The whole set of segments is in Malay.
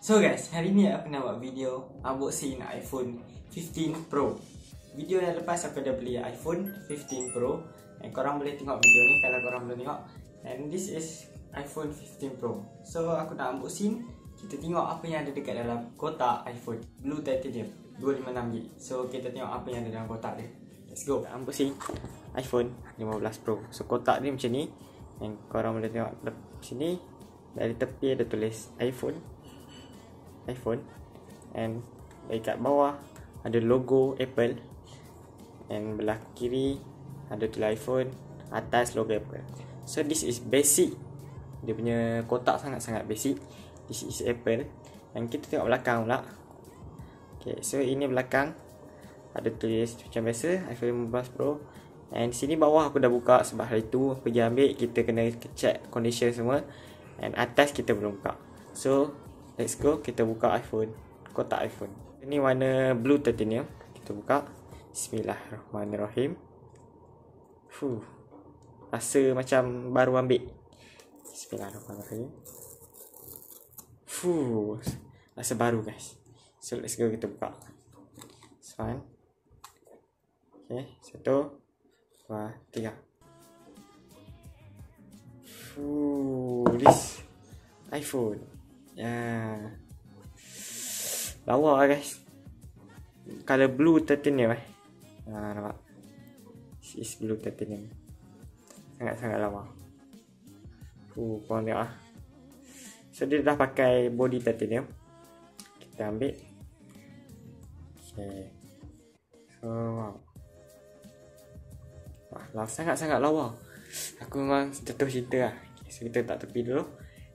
So guys, hari ni aku nak buat video unboxing iPhone 15 Pro. Video yang lepas aku dah beli iPhone 15 Pro. And korang boleh tengok video ni kalau korang belum tengok. And this is iPhone 15 Pro. So aku nak unboxing. Kita tengok apa yang ada dekat dalam kotak iPhone Blue Titanium 256GB. So kita tengok apa yang ada dalam kotak dia. Let's go. Unboxing iPhone 15 Pro. So kotak dia macam ni. And korang boleh tengok sini. Dari tepi ada tulis iPhone. And dekat bawah ada logo Apple. And belah kiri ada tulis iPhone, atas logo Apple. So this is basic. Dia punya kotak sangat-sangat basic. This is Apple. And kita tengok belakang pula. Okay, so ini belakang. Ada tulis macam biasa iPhone 15 Pro. And sini bawah aku dah buka sebab hari tu pergi ambil, kita kena check condition semua. And atas kita belum buka. So let's go, kita buka iPhone, kotak iPhone. Ini warna Blue Titanium. Kita buka. Bismillahirrahmanirrahim. Rasa macam baru ambil. Bismillahirrahmanirrahim. Rasa baru guys. So let's go, kita buka. This one. Okay, 1, 2, 3. This iPhone. Lawa guys. Color blue titanium nampak. This is blue titanium. Sangat-sangat lawa. Korang tengok lah. So dia dah pakai body titanium. Kita ambil. Okay. So wow. Sangat-sangat lawa. Aku memang jatuh cinta lah. Okay, so kita tak tepi dulu.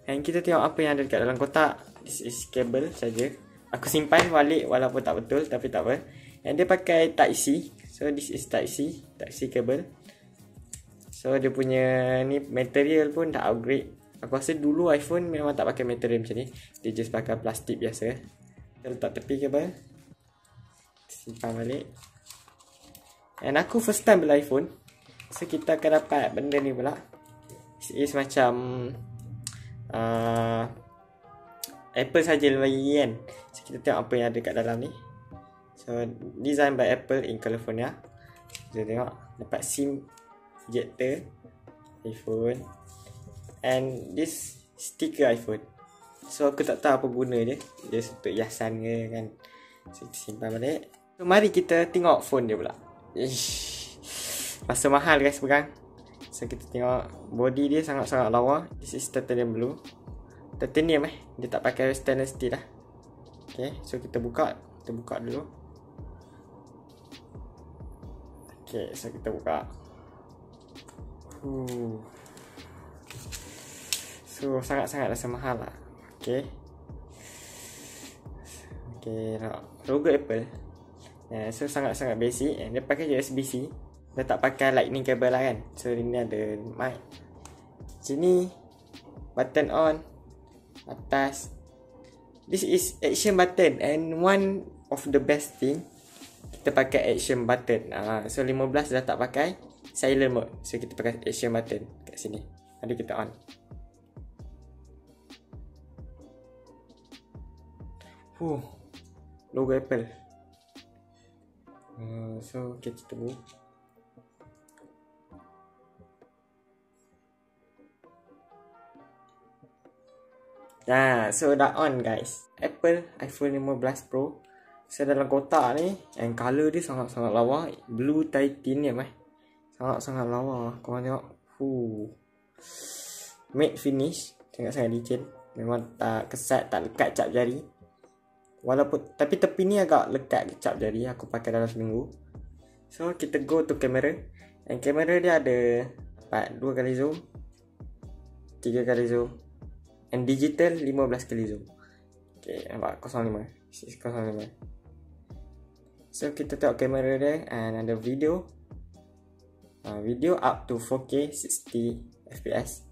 And kita tengok apa yang ada dekat dalam kotak. This is cable saja. Aku simpan balik walaupun tak betul, tapi tak apa. And dia pakai Type-C. So this is Type-C cable. So dia punya ni material pun dah upgrade. Aku rasa dulu iPhone memang tak pakai material macam ni. Dia just pakai plastik biasa. Kita letak tepi kabel. Simpan balik. And aku first time beli iPhone. So kita akan dapat benda ni pula. This is macam Apple saja bagi kan. So kita tengok apa yang ada kat dalam ni. So design by Apple in California. Kita tengok dapat SIM ejector iPhone. And this sticker iPhone. So aku tak tahu apa guna dia. Dia untuk hiasan ke kan. So kita simpan balik. So mari kita tengok phone dia pula. Rasa mahal guys pegang. So kita tengok body dia sangat-sangat lawa. This is titanium blue. Titanium dia tak pakai stainless steel lah. Okay, so kita buka. Kita buka dulu. Okay, so kita buka. So sangat-sangat rasa mahal lah. Okay. Okay, logo Apple. So sangat-sangat basic. And dia pakai USB-C. Dia tak pakai lightning cable lah kan. So ini ada mic. Sini button on. Atas. This is action button. And one of the best thing, kita pakai action button. So 15 dah tak pakai silent mode. So kita pakai action button kat sini. Ada kita on. Logo Apple. So kita tunggu. So dah on guys. Apple iPhone 15 Pro. So dalam kotak ni, and color dia sangat-sangat lawa. Blue titanium sangat-sangat lawa. Korang tengok. Matte finish. Sangat-sangat licin. Memang tak kesat, tak lekat cap jari. Walaupun, tapi tepi ni agak lekat cap jari. Aku pakai dalam seminggu. So kita go to camera. And kamera dia ada 2 kali zoom, 3 kali zoom. And digital 15 kali zoom. Okay, nampak 05. This is 05. So kita tengok kamera dia. And ada video. Video up to 4K 60 fps.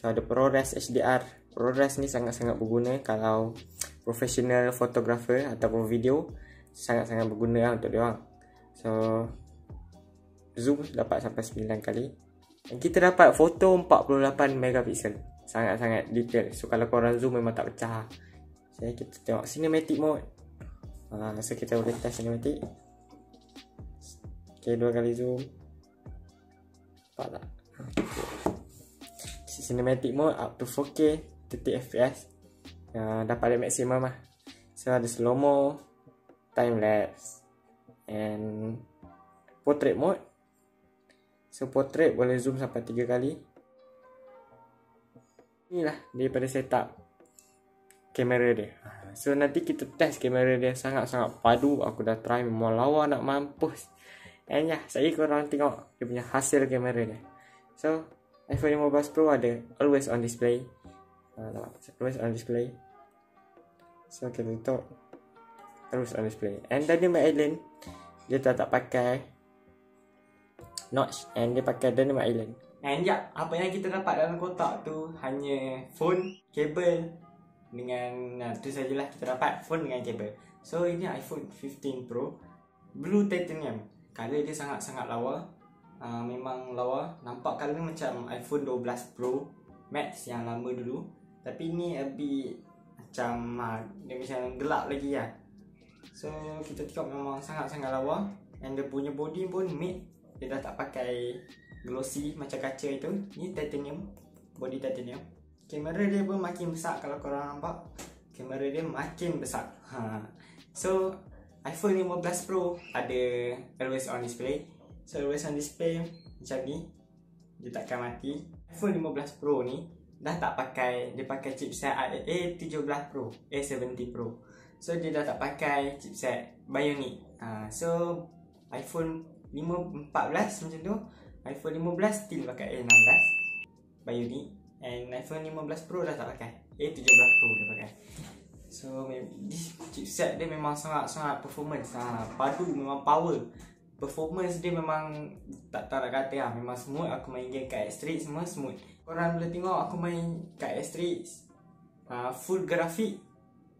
So ada ProRes HDR. ProRes ni sangat-sangat berguna kalau professional photographer ataupun video. Sangat-sangat berguna lah untuk dia orang. So zoom dapat sampai 9 kali. Dan kita dapat foto 48 megapiksel. Sangat-sangat detail. So kalau korang zoom memang tak pecah. So kita tengok cinematic mode. So kita boleh test cinematic. Okay, 2 kali zoom. Nampak tak? Cinematic mode up to 4K 30 fps. Dapat dia maksimum lah. So ada slow mo, time lapse, and portrait mode. So portrait boleh zoom sampai 3 kali. Inilah daripada setup kamera dia. So nanti kita test kamera dia, sangat-sangat padu. Aku dah try, memang lawa nak mampus. And ya, saya korang tengok dia punya hasil kamera dia. So iPhone 15 Pro ada always on display. Always on display. So kita tutup, always on display. And Dynamic Island dia tak pakai notch, and dia pakai Dynamic Island. And ya, apa yang kita dapat dalam kotak tu hanya phone, kabel dengan tu sajalah kita dapat, phone dengan kabel. So ini iPhone 15 Pro Blue Titanium. Color dia sangat-sangat lawa. Memang lawa. Nampak color macam iPhone 12 Pro Max yang lama dulu. Tapi ni lebih macam dia macam gelap lagi lah. So kita tengok memang sangat-sangat lawa. And dia punya body pun matte. Dia dah tak pakai glossy macam kaca itu. Ni titanium, body titanium. Kamera dia pun makin besar. Kalau korang nampak, kamera dia makin besar. So iPhone 15 Pro ada always on display. So always on display macam ni, dia takkan mati. iPhone 15 Pro ni dah tak pakai, dia pakai chipset A17 Pro, A70 Pro. So dia dah tak pakai chipset Bionic. So iPhone 14 macam tu, iPhone 15 still pakai A16 Bionic. And iPhone 15 Pro dah tak pakai, A17 Pro dia pakai. So this chipset dia memang sangat-sangat performance, padu, memang power. Performance dia memang tak nak kata lah. Memang smooth. Aku main game kat X3 semua smooth. Korang boleh tengok aku main kat X3 full grafik,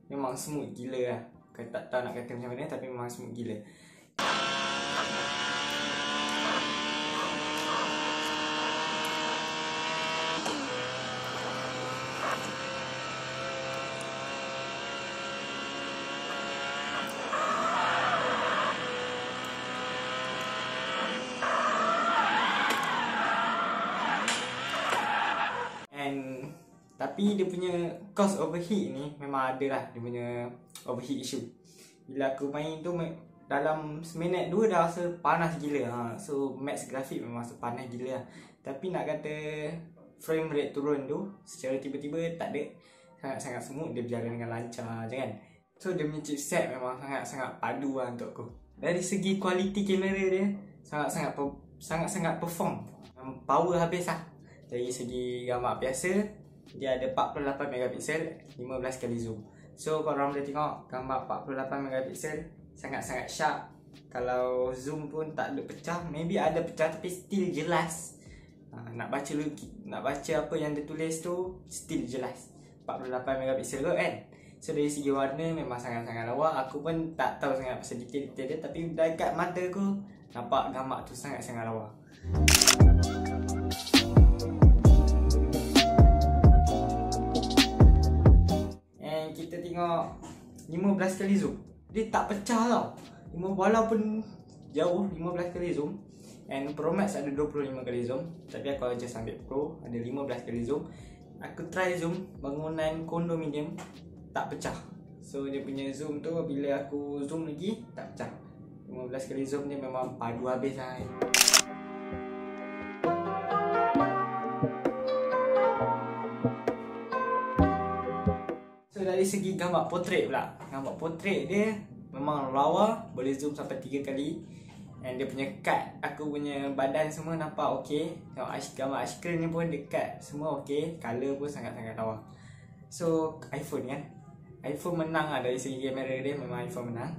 memang smooth gila lah. Tak tahu nak kata macam mana, tapi memang smooth gila. Tapi dia punya cause overheat ni memang ada lah. Dia punya overheat issue. Bila aku main tu dalam seminit 2 dah rasa panas gila. So max grafik memang panas gila lah. Tapi nak kata frame rate turun tu secara tiba-tiba tak ada. Sangat-sangat smooth, dia berjalan dengan lancar je kan. So dia punya chipset memang sangat-sangat padu lah untuk aku. Dari segi kualiti kamera dia sangat-sangat perform, power habis lah. Dari segi gambar biasa, dia ada 48 megapiksel, 15 kali zoom. So korang boleh tengok gambar 48 megapiksel sangat-sangat sharp. Kalau zoom pun tak ada pecah, maybe ada pecah tapi still jelas. Nak baca apa yang dia tulis tu still jelas. 48 megapiksel tu kan. So dari segi warna memang sangat-sangat lawa. Aku pun tak tahu sangat pasal detail-detail dia, tapi dekat mata aku nampak gambar tu sangat-sangat lawa. Kita tengok 15 kali zoom, dia tak pecah tau. Walaupun jauh 15 kali zoom. And Pro Max ada 25 kali zoom, tapi aku just ambil Pro, ada 15 kali zoom. Aku try zoom bangunan kondominium, tak pecah. So dia punya zoom tu bila aku zoom lagi tak pecah. 15 kali zoom dia memang padu habis lah. Dari segi gambar portrait pula, gambar portrait dia memang lawa, boleh zoom sampai 3 kali. And dia punya cut, aku punya badan semua nampak ok. Tengok gambar ice cream ni pun dekat, semua ok. Color pun sangat-sangat lawa. So iPhone kan, iPhone menang lah dari segi kamera dia, memang iPhone menang.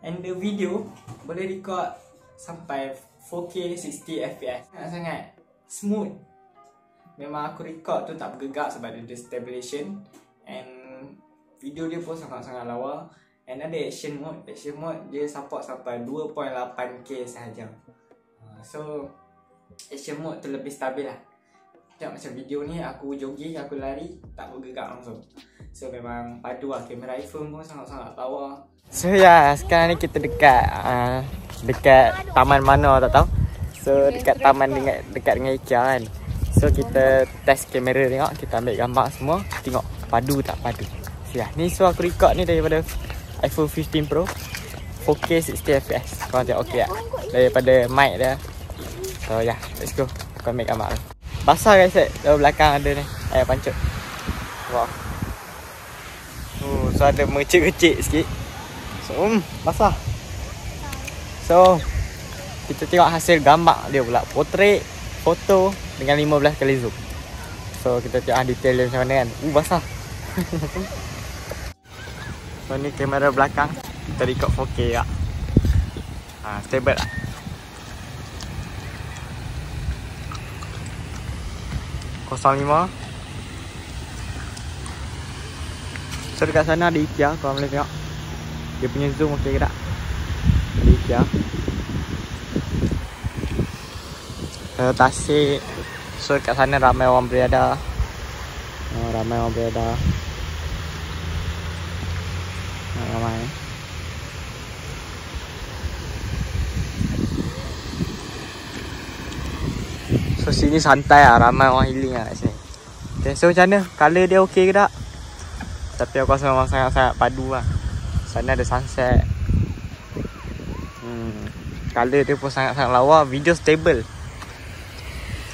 And the video boleh record sampai 4K 60 fps, sangat-sangat smooth. Memang aku record tu tak bergegak sebab dia stabilization. And video dia pun sangat-sangat lawa. And ada action mode. Action mode dia support sampai 2.8K sahaja. So action mode tu lebih stabil lah. Tengok macam video ni aku jogging, aku lari, tak bergerak langsung. So memang padu lah, kamera iPhone pun sangat-sangat lawa. So ya, sekarang ni kita dekat taman mana tak tahu. So dekat taman dekat dengan IKEA kan. So kita test kamera tengok, kita ambil gambar semua, tengok padu tak padu. So ya, ni so aku record ni daripada iPhone 15 Pro 4K 60fps. Korang tengok okey tak? Daripada mic dia. So ya, let's go. Aku ambil gambar tu. Basah guys, dari belakang ada ni air pancut. Wow. So ada mengecik-kecik sikit. So basah. So kita tengok hasil gambar dia pula. Portrait, foto dengan 15 kali zoom. So kita tengok detail dia macam mana kan. Basah. So ni kamera belakang. Kita record 4K tak. Stable tak. .05. So dekat sana ada IKEA, korang boleh tengok. Dia punya zoom okey ke tak? Ada IKEA. Tasik. So dekat sana ramai orang berada. Ramai. So sini santai lah, ramai orang healing lah kat sini. Okay, so macam mana? Colour dia okey ke tak? Tapi aku rasa memang sangat-sangat padu lah. Sana ada sunset. Colour dia pun sangat-sangat lawa. Video stable.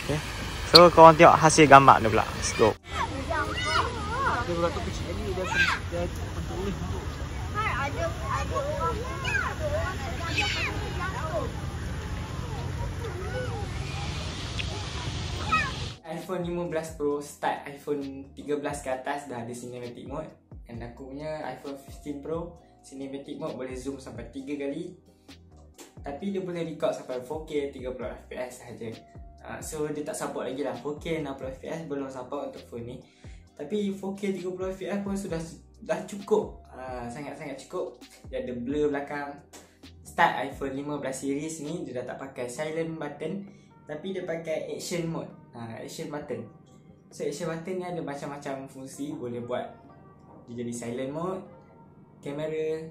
Okay. So korang tengok hasil gambar dia pula. Let's go. Dia berapa kecil ni, dia pentulis tu. Ada orang iPhone 15 Pro start iPhone 13 ke atas dah ada cinematic mode. Dan aku punya iPhone 15 Pro cinematic mode boleh zoom sampai 3 kali. Tapi dia boleh record sampai 4K 30fps sahaja. So dia tak support lagi lah 4K 60fps, belum support untuk phone ni. Tapi 4K 30fps pun dah cukup. Sangat-sangat cukup. Dia ada blur belakang. Start iPhone 15 series ni dia dah tak pakai silent button, tapi dia pakai action mode. Action button. So action button ni ada macam-macam fungsi. Boleh buat dia jadi silent mode, kamera,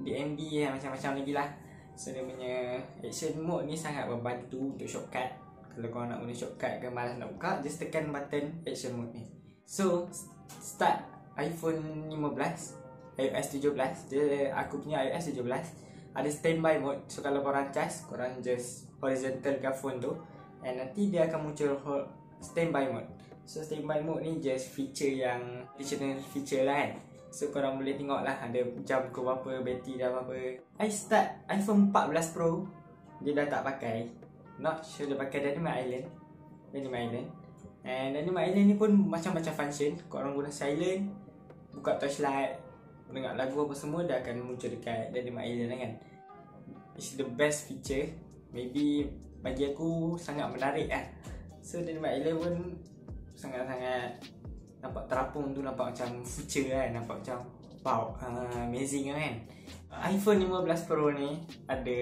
DND, macam-macam lagi lah. So dia punya action mode ni sangat membantu untuk shortcut. Kalau korang nak guna shortcut ke malas nak buka, just tekan button action mode ni. So start iPhone 15 iOS 17, aku punya iOS 17 ada standby mode. So kalau korang cas, korang just horizontal ke phone tu, and nanti dia akan muncul standby mode. So standby mode ni just feature yang additional feature lah kan. So korang boleh tengok lah ada jam ke berapa, bateri dah berapa. I start iPhone 14 Pro, dia dah tak pakai notch, so dia pakai Dynamic Island. And Dynamic Island ni pun macam-macam function. Korang guna silent, buka torchlight, dengar lagu apa semua, dah akan muncul dekat Dynamic Island lah kan. It's the best feature. Maybe bagi aku sangat menarik lah. So Dynamic Island pun sangat-sangat nampak terapung tu, nampak macam feature kan. Nampak macam wow, amazing kan. iPhone 15 Pro ni ada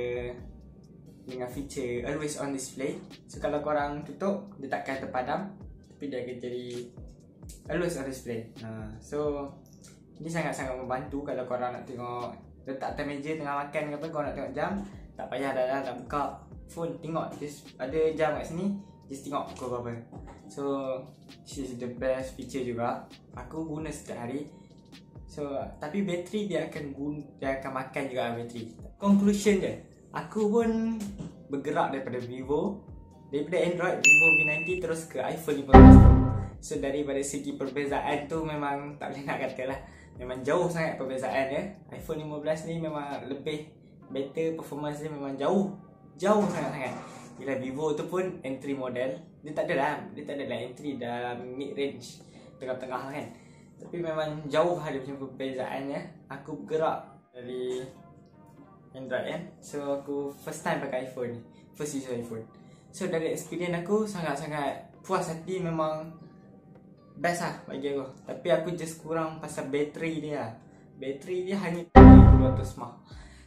dengan feature always on display. So kalau korang tutup, dia takkan terpadam, tapi dia akan jadi always on display. So ni sangat-sangat membantu kalau korang nak tengok, letak atas meja tengah makan ke apa, korang nak tengok jam, tak payah dah nak buka phone, tengok just ada jam kat sini, just tengok pukul berapa. So this is the best feature juga. Aku guna setiap hari. So tapi bateri dia akan makan juga bateri. Conclusion dia, aku pun bergerak daripada Android Vivo V90 terus ke iPhone 15 Pro. So daripada segi perbezaan tu memang tak boleh nak kata lah, memang jauh sangat perbezaan dia. iPhone 15 ni memang lebih better, performance dia memang jauh sangat-sangat. Bila Vivo tu pun entry model, dia tak ada lah entry, dalam mid range, tengah-tengah kan. Tapi memang jauh ada macam perbezaannya. Aku bergerak dari Android kan. So aku first time pakai iPhone, first use iPhone. So dari experience aku sangat-sangat puas hati, memang best lah bagi aku. Tapi aku just kurang pasal bateri dia lah. Bateri dia hanya 200 mAh.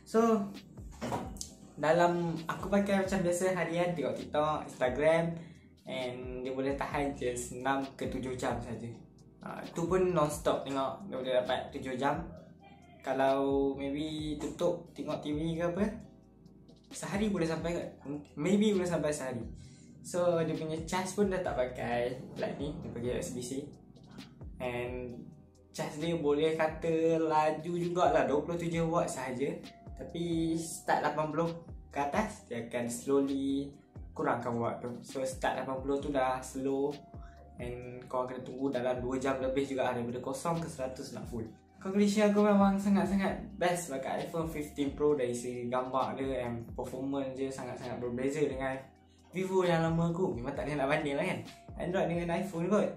So dalam aku pakai macam biasa harian, tengok TikTok, Instagram, And dia boleh tahan je 6 ke 7 jam saja. Tu pun non-stop tengok, dia boleh dapat 7 jam. Kalau maybe tutup tengok TV ke apa, sehari boleh sampai ke, maybe boleh sampai sehari. So dia punya charge pun dah tak pakai lightning, dia pakai USB-C. And charge dia boleh kata laju jugalah, 27 watt sahaja. Tapi start 80 ke atas, dia akan slowly kurangkan watt tu. So start 80 tu dah slow, and kau kena tunggu dalam 2 jam lebih juga daripada 0 ke 100 nak full. Conclusion aku memang sangat-sangat best pakai iPhone 15 Pro dari segi gambar dia, and performance dia sangat-sangat berbeza dengan Vivo yang lama aku. Memang tak ada nak banding lah kan, Android dengan iPhone kot.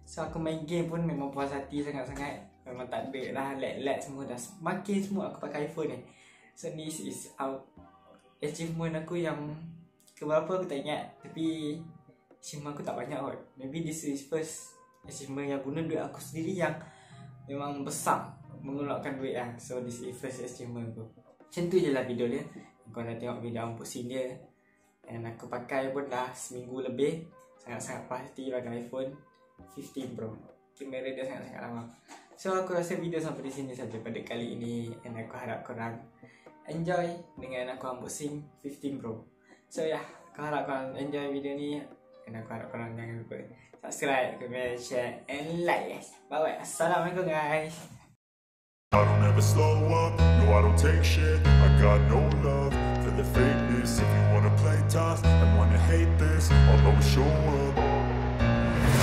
So aku main game pun memang puas hati sangat-sangat. Memang tak ada lah lag-lag semua, dah semakin semua aku pakai iPhone ni. So this is achievement aku yang keberapa aku tak ingat, tapi achievement aku tak banyak kot. Maybe this is first achievement yang guna duit aku sendiri yang memang besar, mengeluarkan duit lah. So this is first achievement aku. Macam tu je lah video dia. Kau nak tengok video unboxing dia. And aku pakai pun dah seminggu lebih. Sangat-sangat pasti pakai iPhone 15 Pro. Kamera dia sangat-sangat lama. So aku rasa video sampai di sini saja pada kali ini. And aku harap korang enjoy dengan aku unboxing 15 Pro. So ya, aku harap korang enjoy video ni. Dan aku harap korang jangan lupa subscribe, comment, share and like guys. Bye bye. Assalamualaikum guys. I don't ever slow up, no I don't take shit. I got no love for the fakeness. If you wanna play tough and wanna hate this, I'll always show up.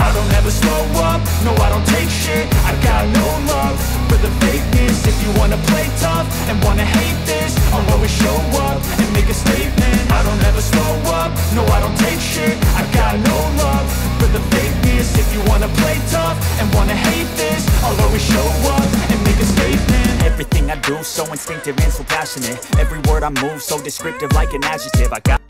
I don't ever slow up, no I don't take shit. I got no love for the fakeness. If you wanna play tough and wanna hate this, I'll always show up and make a statement. I don't ever slow up, no I don't take shit. I got no love for the fakeness. If you wanna play tough and wanna hate this, I'll always show up and make a statement. Everything I do so instinctive and so passionate. Every word I move so descriptive like an adjective. I got